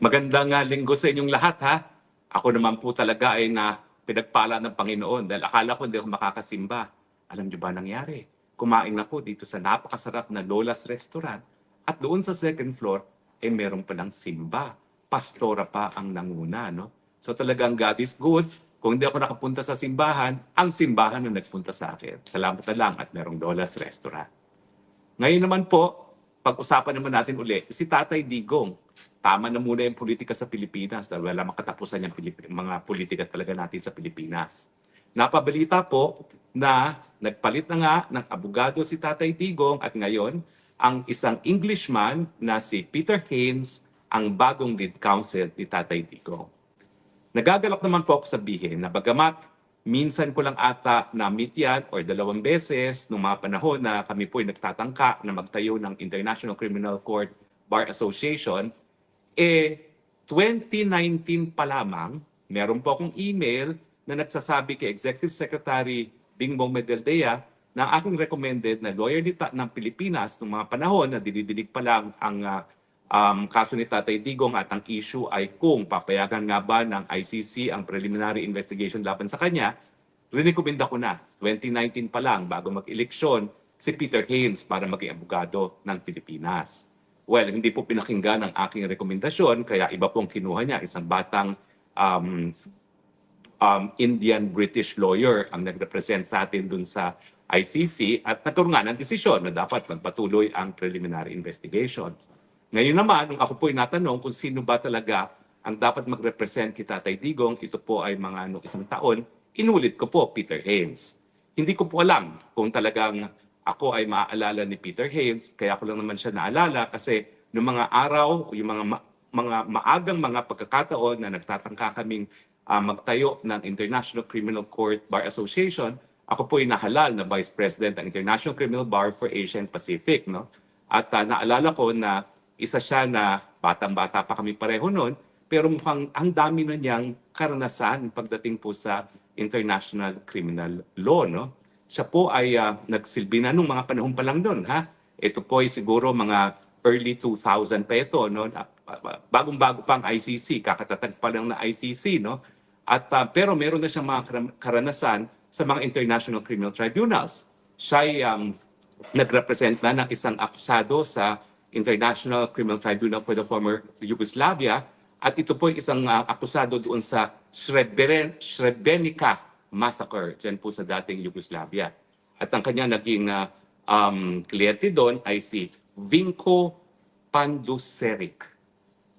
Magandang linggo sa inyong lahat ha. Ako naman po talaga ay na pinagpala ng Panginoon dahil akala ko hindi ako makakasimba. Alam niyo ba nangyari? Kumain na po dito sa napakasarap na Lola's Restaurant at doon sa second floor ay meron palang simba. Pastora pa ang nanguna, no? So talagang God is good. Kung hindi ako nakapunta sa simbahan, ang simbahan na nagpunta sa akin. Salamat na lang at merong Lola's Restaurant. Ngayon naman po, pag-usapan naman natin uli, si Tatay Digong. Tama na muna yung politika sa Pilipinas dahil wala makatapusan yung mga politika talaga natin sa Pilipinas. Napabalita po na nagpalit na nga ng abogado si Tatay Digong at ngayon ang isang Englishman na si Peter Haynes ang bagong lead counsel ni Tatay Digong. Nagagalak naman po ako sabihin na bagamat minsan ko lang ata na-meet yan or 2 beses nung mga panahon na kami po ay nagtatangka na magtayo ng International Criminal Court Bar Association, 2019 pa lamang, meron po akong email na nagsasabi kay Executive Secretary Bingbong Medeldea na aking recommended na lawyer ng Pilipinas nung mga panahon na dinidinig pa lang ang kaso ni Tatay Digong at ang issue ay kung papayagan nga ba ng ICC ang preliminary investigation laban sa kanya, rinikomenda ko na 2019 pa lang bago mag-eleksyon si Peter Haynes para maging abogado ng Pilipinas. Well, hindi po pinakinggan ang aking rekomendasyon kaya iba pong kinuha niya, isang batang Indian-British lawyer ang nag-represent sa atin dun sa ICC at nagkaroon nga ng desisyon na dapat magpatuloy ang preliminary investigation. Ngayon naman, nung ako po ay natanong kung sino ba talaga ang dapat mag-represent kay Tatay Digong, ito po ay mga 1 taon, inulit ko po Peter Haynes. Hindi ko po alam kung talagang ako ay maaalala ni Peter Haynes, kaya ko lang naman siya naalala kasi noong mga araw, yung mga maagang mga pagkakataon na nagtatangka kaming magtayo ng International Criminal Court Bar Association, ako po ay nahalal na Vice President ng International Criminal Bar for Asia and Pacific. No? At naalala ko na isa siya na batang-bata pa kami pareho noon, pero mukhang ang dami na niyang karanasan pagdating po sa international criminal law. No? Siya po ay nagsilbi na nung mga panahon pa lang doon. Ha? Ito po ay siguro mga early 2000 pa ito. No? Bagong-bago pa ang ICC, kakatatag pa lang na ICC. No? At, pero meron na siyang mga karanasan sa mga international criminal tribunals. Siya ay nag-represent na ng isang akusado sa International Criminal Tribunal for the former Yugoslavia at ito po ay isang akusado doon sa Srebrenica massacre dyan po sa dating Yugoslavia. At ang kanya naging kliyente doon ay si Vinko Panduseric.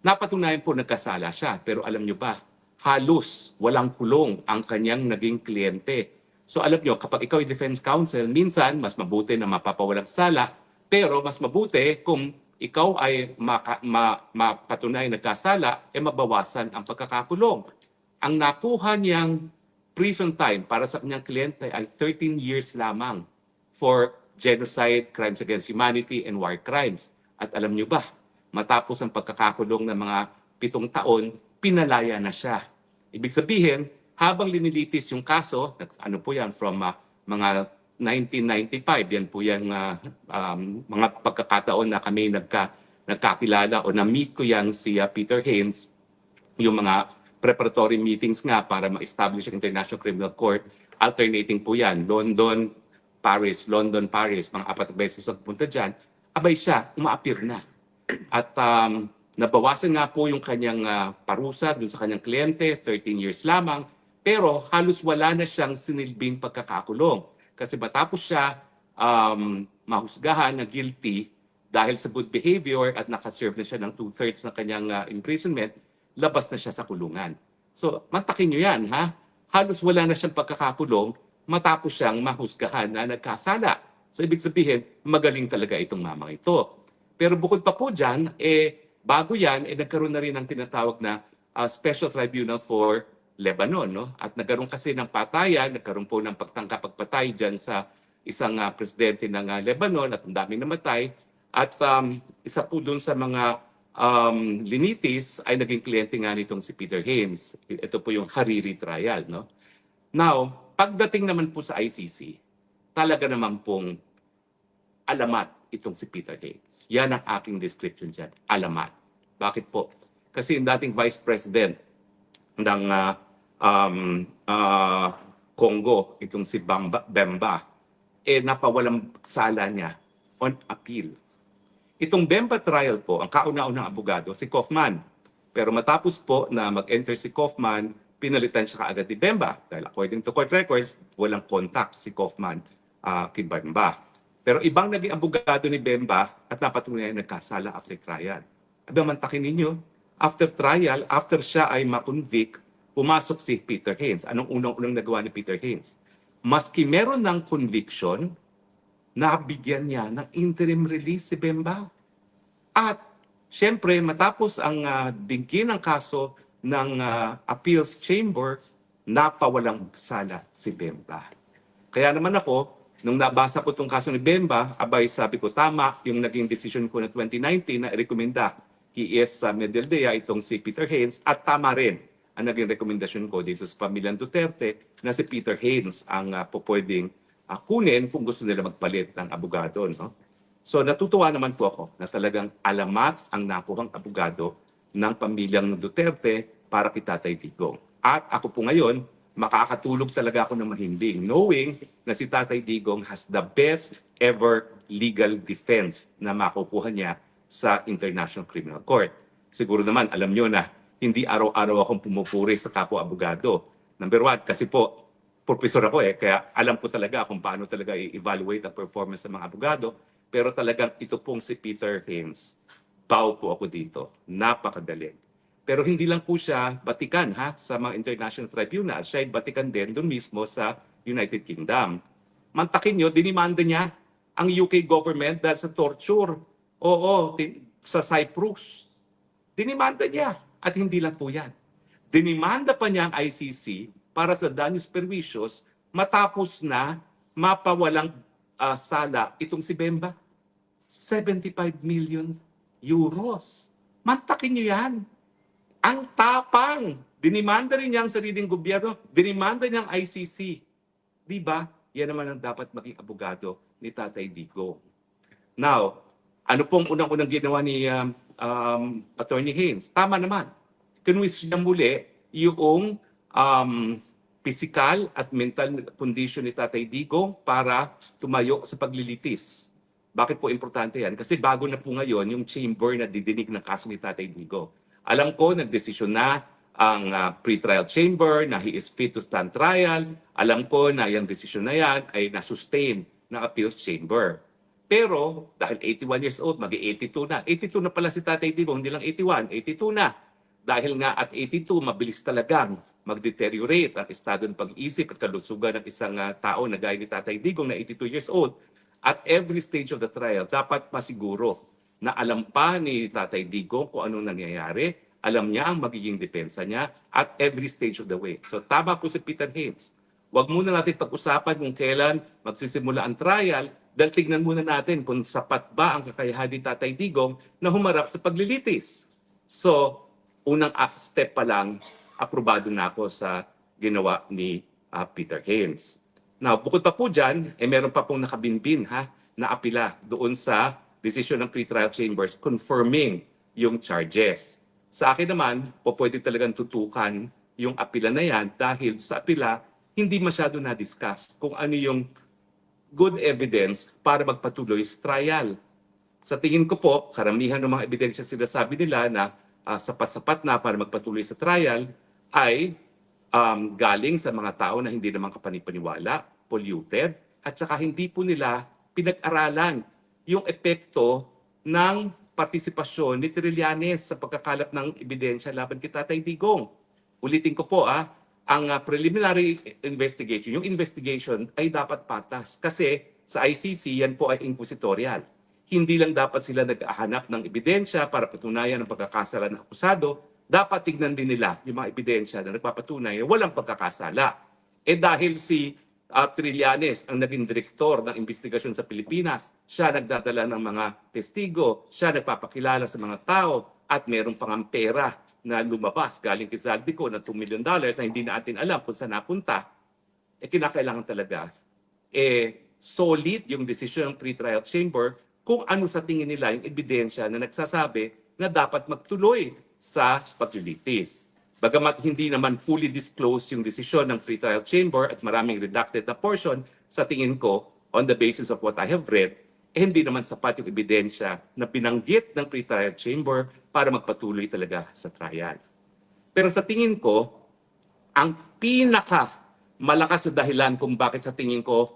Napatunayan po nagkasala siya pero alam nyo ba, halos walang kulong ang kanyang naging kliyente. So alam nyo, kapag ikaw ay defense counsel, minsan mas mabuti na mapapawalang sala pero mas mabuti kung ikaw ay mapatunay nagkasala, mabawasan ang pagkakakulong. Ang nakuha niyang prison time para sa kanyang kliyente ay 13 years lamang for genocide, crimes against humanity, and war crimes. At alam niyo ba, matapos ang pagkakakulong ng mga 7 taon, pinalaya na siya. Ibig sabihin, habang linilitis yung kaso, ano po yan, from mga 1995, yan po yung mga pagkakataon na kami nagkakilala o na-meet ko yan si Peter Haynes, yung mga preparatory meetings nga para ma-establish ang International Criminal Court, alternating po yan, London, Paris, mga 4 beses ang punta dyan, abay siya, umaapir na. At nabawasan nga po yung kanyang parusa dun sa kanyang kliyente, 13 years lamang, pero halos wala na siyang sinilbing pagkakakulong. Kasi matapos siya mahusgahan na guilty dahil sa good behavior at nakaserve na siya ng 2/3 ng kanyang imprisonment, labas na siya sa kulungan. So, mantakin nyo yan, ha? Halos wala na siyang pagkakakulong matapos siyang mahusgahan na nagkasala. So, ibig sabihin, magaling talaga itong mamang ito. Pero bukod pa po dyan, bago yan, nagkaroon na rin ng tinatawag na Special Tribunal for Lebanon. No? At nagkaroon kasi ng patayan, nagkaroon po ng pagtangka-pagpatay dyan sa isang presidente ng Lebanon at ang daming namatay. At isa po dun sa mga linitis ay naging kliyente nga nitong si Peter Haynes. Ito po yung Hariri trial. No? Now, pagdating naman po sa ICC, talaga naman pong alamat itong si Peter Haynes. Yan ang aking description dyan, alamat. Bakit po? Kasi yung dating Vice President ng Congo, itong si Bemba, napawalang sala niya on appeal. Itong Bemba trial po, ang kauna-unang abogado, si Kaufman. Pero matapos po na mag-enter si Kaufman, pinalitan siya kaagad ni Bemba. Dahil according to court records, walang contact si Kaufman kay Bemba. Pero ibang naging abogado ni Bemba at napatunayan nagkasala after trial. Abi, mantakin ninyo, after trial, after siya ay ma-convict, pumasok si Peter Haines. Anong unang-unang nagawa ni Peter Haines? Maski meron ng conviction, nabigyan niya ng interim release si Bemba. At siyempre, matapos ang dinggin ng kaso ng appeals chamber, napawalang sala si Bemba. Kaya naman ako, nung nabasa ko itong kaso ni Bemba, abay sabi ko tama yung naging decision ko na 2019 na i-rekomenda kay Medialdea itong si Peter Haines, at tama rin ang naging rekomendasyon ko dito sa pamilyang Duterte na si Peter Haines ang pupwedeng kunin kung gusto nila magpalit ng abogado. No? So natutuwa naman po ako na talagang alamat ang nakuhang abogado ng pamilyang Duterte para kay Tatay Digong. At ako po ngayon, makakatulog talaga ako ng mahimbing knowing na si Tatay Digong has the best ever legal defense na makukuha niya sa International Criminal Court. Siguro naman, alam nyo na, hindi araw-araw akong pumupuri sa kapwa-abogado. Number one, kasi po, professor ako kaya alam ko talaga kung paano talaga i-evaluate ang performance ng mga abogado. Pero talagang ito pong si Peter Haines, bow po ako dito. Napakagaling. Pero hindi lang po siya batikan sa mga international tribunal. Siya ay batikan din doon mismo sa United Kingdom. Mantakin nyo, dinimanda niya ang UK government dahil sa torture. Oo, sa Cyprus. Dinimanda niya. At hindi lang po yan. Dinimanda pa niya ang ICC para sa daños perjuicios matapos na mapawalang sala itong si Bemba. 75 million euros. Mantakin niyo yan. Ang tapang. Dinimanda rin niya ang sariling gobyerno. Dinimanda niya ang ICC. Di ba? Yan naman ang dapat maging abogado ni Tatay Digong. Now, ano pong unang-unang ginawa ni Attorney Haines? Tama naman. Kinwis niya muli yung physical at mental condition ni Tatay Digong para tumayo sa paglilitis. Bakit po importante yan? Kasi bago na po ngayon yung chamber na didinig ng kaso ni Tatay Digong. Alam ko, nagdesisyon na ang pre-trial chamber na he is fit to stand trial. Alam ko na yung desisyon na yan ay nasustain ng appeals chamber. Pero dahil 81 years old, mag-82 na. 82 na pala si Tatay Digong, hindi lang 81, 82 na. Dahil nga at 82, mabilis talagang mag-deteriorate ang estado ng pag-iisip at kalusugan ng isang tao na gaya ni Tatay Digong na 82 years old. At every stage of the trial, dapat masiguro na alam pa ni Tatay Digong kung anong nangyayari, alam niya ang magiging depensa niya at every stage of the way. So tama po si Peter Haines. Huwag muna natin pag-usapan kung kailan magsisimula ang trial dahil tignan muna natin kung sapat ba ang kakayahan ni Tatay Digong na humarap sa paglilitis. So, unang step pa lang, aprobado na ako sa ginawa ni Peter Haines. Now, bukod pa po dyan, meron pa pong nakabinbin na apila doon sa decision ng pre-trial chambers confirming yung charges. Sa akin naman, pwede talagang tutukan yung apila na yan dahil sa apila, hindi masyado na-discuss kung ano yung good evidence para magpatuloy sa trial. Sa tingin ko po, karamihan ng mga ebidensya sinasabi nila na sapat-sapat na para magpatuloy sa trial ay galing sa mga tao na hindi naman kapanipaniwala, polluted, at saka hindi po nila pinag-aralan yung epekto ng partisipasyon ni Trillanes sa pagkakalap ng ebidensya laban kay Tatay Digong. Ulitin ko po, ang preliminary investigation, yung investigation ay dapat patas kasi sa ICC yan po ay inquisitorial. Hindi lang dapat sila naghahanap ng ebidensya para patunayan ang pagkakasala ng akusado, dapat tignan din nila yung mga ebidensya na nagpapatunay na walang pagkakasala. Dahil si Trillanes ang naging direktor ng investigasyon sa Pilipinas, siya nagdadala ng mga testigo, siya nagpapakilala sa mga tao at meron pang pera na lumabas galing kay Zaldico na $2 million na hindi natin alam kung saan napunta, kinakailangan talaga solid yung decision ng pre-trial chamber kung ano sa tingin nila yung ebidensya na nagsasabi na dapat magtuloy sa paglilitis. Bagamat hindi naman fully disclosed yung desisyon ng pretrial chamber at maraming redacted na portion, sa tingin ko, on the basis of what I have read, hindi naman sapat yung ebidensya na binanggit ng pretrial chamber para magpatuloy talaga sa trial. Pero sa tingin ko, ang pinaka malakas na dahilan kung bakit sa tingin ko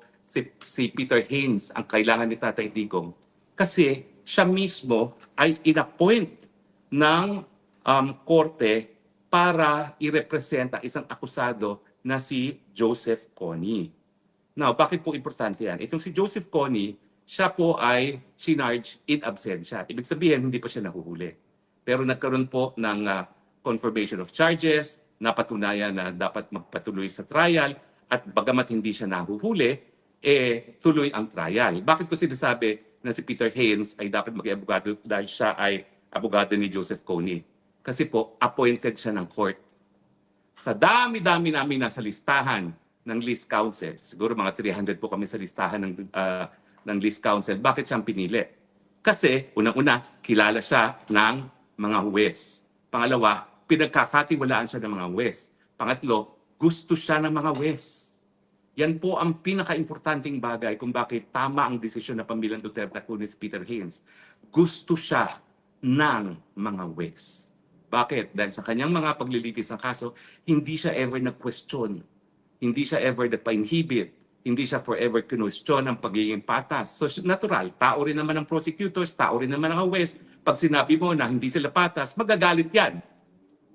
si Peter Haynes ang kailangan ni Tatay Digong, kasi siya mismo ay inappoint ng korte para i-representa isang akusado na si Joseph Kony. Now, bakit po importante yan? Itong si Joseph Kony, siya po ay sinarge in absentia. Ibig sabihin, hindi pa siya nahuhuli. Pero nagkaroon po ng confirmation of charges, napatunayan na dapat magpatuloy sa trial, at bagamat hindi siya nahuhuli, tuloy ang trial. Bakit ko sinasabi na si Peter Haynes ay dapat maging abogado dahil siya ay abogado ni Joseph Kony? Kasi po, appointed siya ng court. Sa dami-dami namin nasa listahan ng list counsel, siguro mga 300 po kami sa listahan ng list counsel, bakit siyang pinili? Kasi, unang-una, kilala siya ng mga huwes. Pangalawa, pinagkakatiwalaan siya ng mga huwes. Pangatlo, gusto siya ng mga huwes. Yan po ang pinaka-importanting bagay kung bakit tama ang desisyon na pamilya Duterte at ni Peter Haynes. Gusto siya ng mga huwes. Bakit? Dahil sa kanyang mga paglilitis ng kaso, hindi siya ever nag-question. Hindi siya ever nagpa-inhibit. Hindi siya forever kinwestiyon ang pagiging patas. So natural, tao rin naman ang prosecutors, tao rin naman ang huwes. Pag sinabi mo na hindi sila patas, magagalit yan.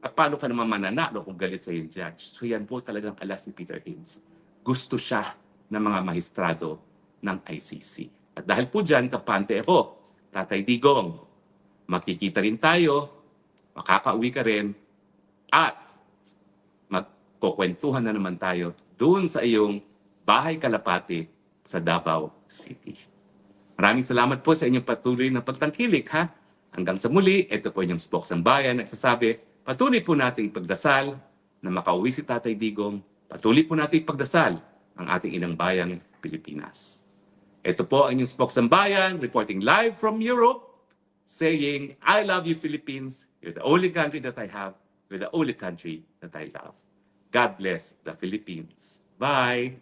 At paano ka naman mananalo kung galit sa yung judge? So yan po talagang alas ni Peter Haynes. Gusto siya ng mga mahistrado ng ICC. At dahil po dyan, kampante ako, Tatay Digong, makikita rin tayo, makakauwi ka rin, at magkukwentuhan na naman tayo doon sa iyong bahay kalapati sa Davao City. Maraming salamat po sa inyong patuloy na pagtangkilik, ha? Hanggang sa muli, ito po inyong Spokesang Bayan nagsasabi, patuloy po nating pagdasal na makauwi si Tatay Digong, patuloy po nating pagdasal ang ating inang bayang Pilipinas. Ito po ang inyong Spokesang Bayan, reporting live from Europe, saying, I love you Philippines, you're the only country that I have, you're the only country that I love. God bless the Philippines. Bye!